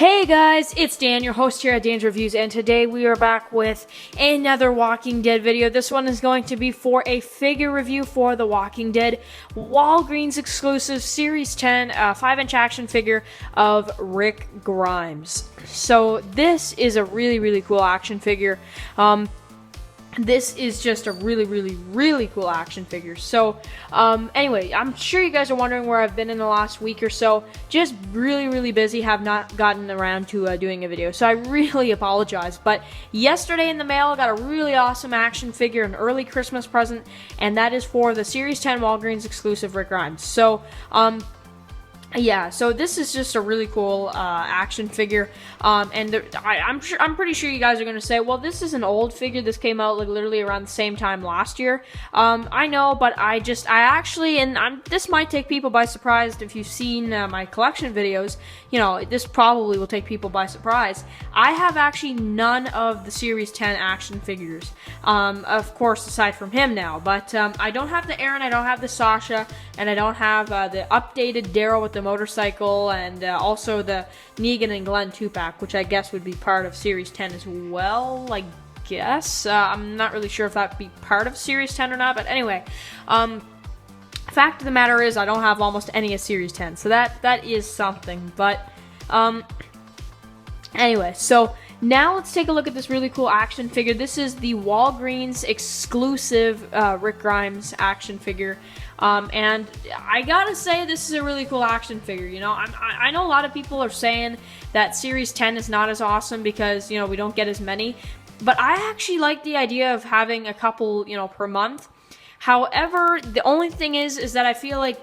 Hey guys, it's Dan, your host here at Dan's Reviews, and today we are back with another Walking Dead video. This one is going to be for a figure review for The Walking Dead Walgreens exclusive Series 10 5-inch action figure of Rick Grimes. So this is a really cool action figure. This is just a really cool action figure. So, anyway, I'm sure you guys are wondering where I've been in the last week or so. Just really busy, have not gotten around to doing a video. So I really apologize. But yesterday in the mail, I got a really awesome action figure, an early Christmas present, and that is for the Series 10 Walgreens exclusive Rick Grimes. So, yeah, so this is just a really cool action figure, and I'm pretty sure you guys are gonna say, well, this is an old figure. This came out like literally around the same time last year. I know, but this might take people by surprise. If you've seen my collection videos, you know this probably will take people by surprise. I have actually none of the Series 10 action figures, of course, aside from him now. But I don't have the Aaron, I don't have the Sasha, and I don't have the updated Daryl with the motorcycle, and also the Negan and Glenn 2-pack, which I guess would be part of Series 10 as well, I guess. I'm not really sure if that'd be part of Series 10 or not, but anyway, fact of the matter is I don't have almost any of Series 10, so that is something. But anyway, so now let's take a look at this really cool action figure. This is the Walgreens exclusive Rick Grimes action figure. And I gotta say, this is a really cool action figure. You know, I know a lot of people are saying that Series 10 is not as awesome because, you know, we don't get as many. But I actually like the idea of having a couple, you know, per month. However, the only thing is that I feel like,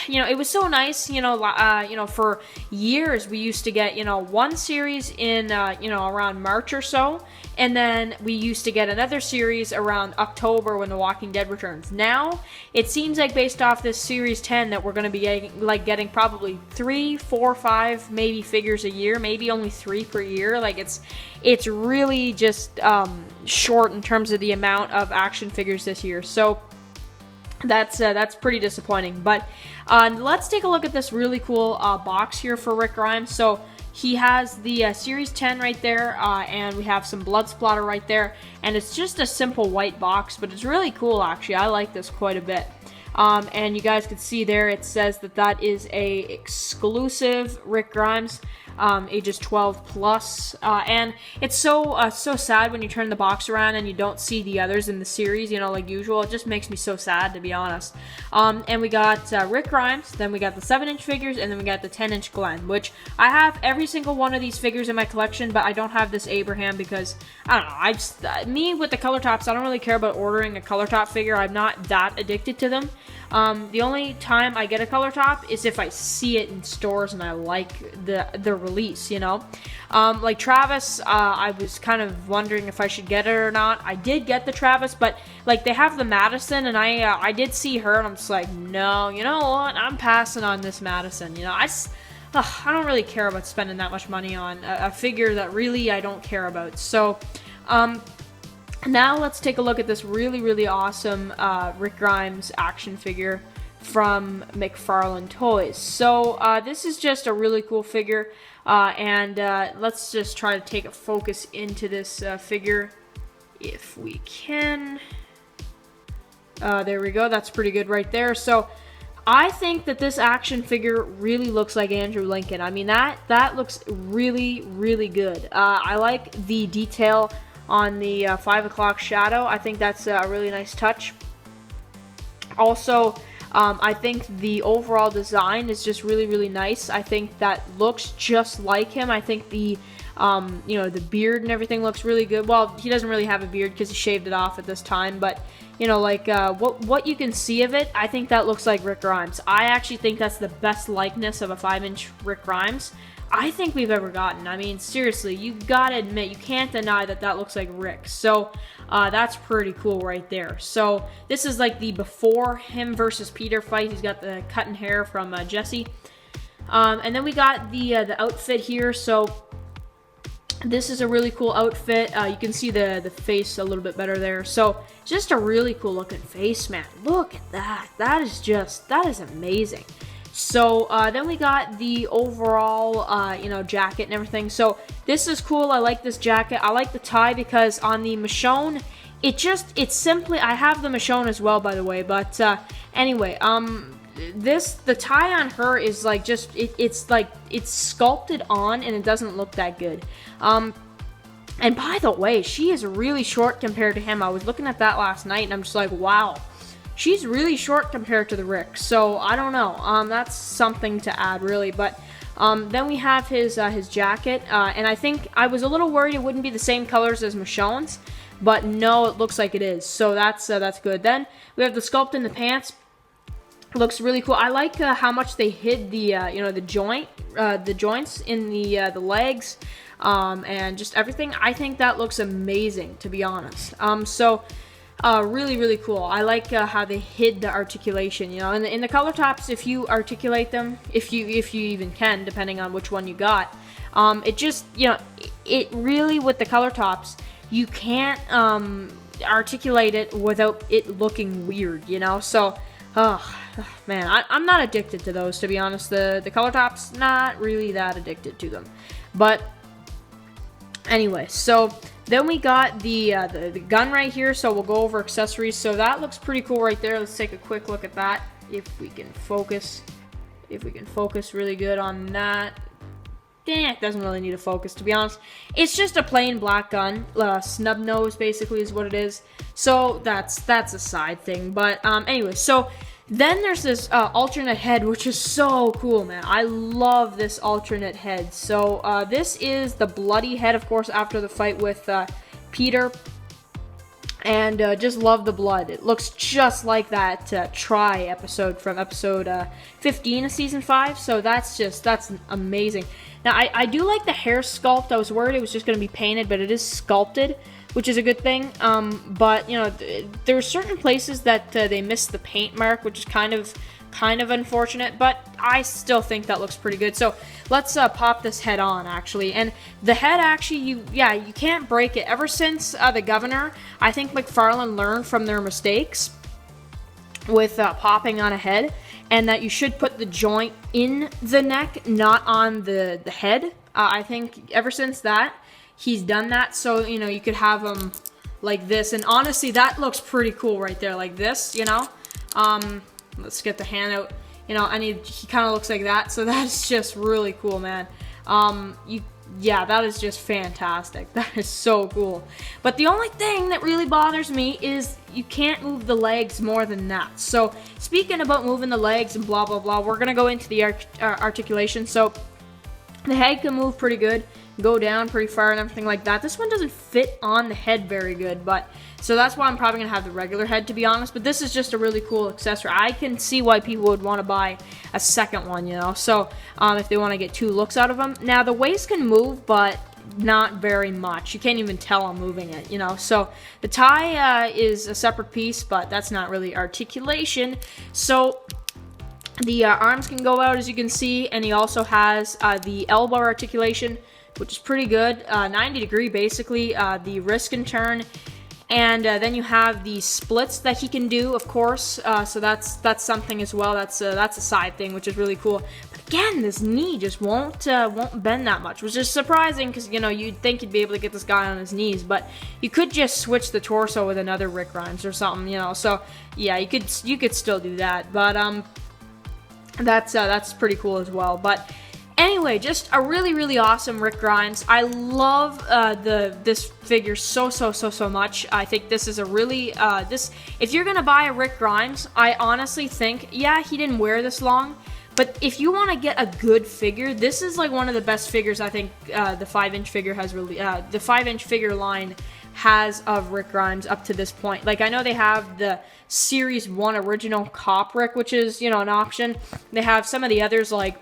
you know, it was so nice, you know, for years we used to get, you know, one series in, you know, around March or so, and then we used to get another series around October when The Walking Dead returns. Now, it seems like based off this Series 10 that we're going to be getting probably 3, 4, 5, maybe figures a year, maybe only 3 per year. Like, it's really just short in terms of the amount of action figures this year. So that's pretty disappointing. But let's take a look at this really cool box here for Rick Grimes. So he has the Series 10 right there, and we have some blood splatter right there, and it's just a simple white box, but it's really cool actually. I like this quite a bit. And you guys can see there it says that is a exclusive Rick Grimes, ages 12 plus, and it's so sad when you turn the box around and you don't see the others in the series, you know, like usual. It just makes me so sad, to be honest. And we got Rick Grimes, then we got the 7-inch figures, and then we got the 10-inch Glenn, which I have every single one of these figures in my collection, but I don't have this Abraham because, I don't know, me with the color tops, I don't really care about ordering a color top figure. I'm not that addicted to them. The only time I get a color top is if I see it in stores and I like the release, you know. Like Travis, I was kind of wondering if I should get it or not. I did get the Travis, but like they have the Madison, and I did see her, and I'm just like, no, you know what? I'm passing on this Madison. You know, I don't really care about spending that much money on a figure that really I don't care about. So, now let's take a look at this really awesome Rick Grimes action figure from McFarlane Toys. So this is just a really cool figure, and let's just try to take a focus into this figure if we can. There we go. That's pretty good right there. So I think that this action figure really looks like Andrew Lincoln. I mean, that looks really good. I like the detail on the 5 o'clock shadow. I think that's a really nice touch. Also, I think the overall design is just really nice. I think that looks just like him. I think the you know, the beard and everything looks really good. Well, he doesn't really have a beard because he shaved it off at this time, but you know, like what you can see of it, I think that looks like Rick Grimes. I actually think that's the best likeness of a 5-inch Rick Grimes I think we've ever gotten. I mean, seriously, you gotta admit, you can't deny that looks like Rick. So that's pretty cool right there. So this is like the before him versus Peter fight. He's got the cutting hair from Jesse, and then we got the outfit here. So this is a really cool outfit. You can see the face a little bit better there. So just a really cool looking face, man. Look at that. That is amazing. So then we got the overall, jacket and everything. So this is cool. I like this jacket. I like the tie because on the Michonne, it's simply, I have the Michonne as well, by the way. But anyway, the tie on her is like it's sculpted on and it doesn't look that good. And by the way, she is really short compared to him. I was looking at that last night and I'm just like, wow. She's really short compared to the Rick, so I don't know. That's something to add, really. But then we have his jacket, and I think I was a little worried it wouldn't be the same colors as Michonne's, but no, it looks like it is. So that's good. Then we have the sculpt in the pants. Looks really cool. I like how much they hid the the joints in the legs, and just everything. I think that looks amazing, to be honest. Really, really cool. I like how they hid the articulation, in the color tops, if you articulate them, if you even can, depending on which one you got, it just, it really, with the color tops, you can't articulate it without it looking weird, so, man, I'm not addicted to those, to be honest. The color tops, not really that addicted to them, but anyway, so then we got the gun right here, so we'll go over accessories. So that looks pretty cool right there. Let's take a quick look at that, if we can focus. If we can focus really good on that. It doesn't really need a focus, to be honest. It's just a plain black gun. Snub nose, basically, is what it is. So that's a side thing. But anyway, so then there's this alternate head, which is so cool, man. I love this alternate head. So this is the bloody head, of course, after the fight with Peter. And just love the blood. It looks just like that Try episode from episode 15 of Season 5. So that's amazing. Now, I do like the hair sculpt. I was worried it was just going to be painted, but it is sculpted, which is a good thing. But, there are certain places that they missed the paint mark, which is kind of unfortunate, but I still think that looks pretty good. So let's pop this head on, actually. And the head, actually, you can't break it. Ever since the Governor, I think McFarlane learned from their mistakes with popping on a head, and that you should put the joint in the neck, not on the head. I think ever since that, he's done that. So, you could have him like this. And honestly, that looks pretty cool right there, like this, Let's get the hand out. He kind of looks like that. So that's just really cool, man. That is just fantastic. That is so cool. But the only thing that really bothers me is you can't move the legs more than that. So speaking about moving the legs and blah, blah, blah, we're going to go into the articulation. So the head can move pretty good, go down pretty far and everything like that. This one doesn't fit on the head very good, but so that's why I'm probably going to have the regular head, to be honest. But this is just a really cool accessory. I can see why people would want to buy a second one, So if they want to get two looks out of them. Now, the waist can move, but not very much. You can't even tell I'm moving it, So the tie is a separate piece, but that's not really articulation. So the arms can go out, as you can see, and he also has the elbow articulation, which is pretty good. 90 degree, basically. The wrist can turn. And then you have the splits that he can do, of course. So that's something as well. That's a side thing, which is really cool. But again, this knee just won't bend that much, which is surprising because you'd think you'd be able to get this guy on his knees, but you could just switch the torso with another Rick Grimes or something, So yeah, you could still do that. But that's pretty cool as well. But anyway, just a really, really awesome Rick Grimes. I love this figure so much. I think this is a really if you're gonna buy a Rick Grimes, I honestly think, he didn't wear this long, but if you want to get a good figure, this is like one of the best figures I think the 5-inch figure has really the 5-inch figure line has of Rick Grimes up to this point. Like, I know they have the Series 1 original Cop Rick, which is an option. They have some of the others like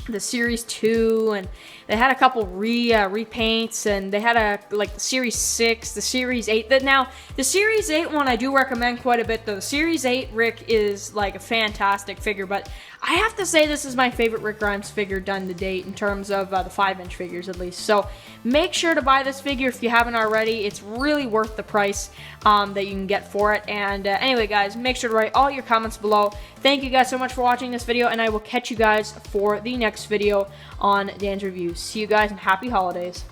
the Series 2, They had a couple repaints, and they had the Series 6, the Series 8. Now, the Series 8 one I do recommend quite a bit, though. The Series 8 Rick is like a fantastic figure, but I have to say this is my favorite Rick Grimes figure done to date in terms of the 5-inch figures, at least. So make sure to buy this figure if you haven't already. It's really worth the price that you can get for it. And anyway, guys, make sure to write all your comments below. Thank you guys so much for watching this video, and I will catch you guys for the next video on Dan's Reviews. See you guys, and happy holidays.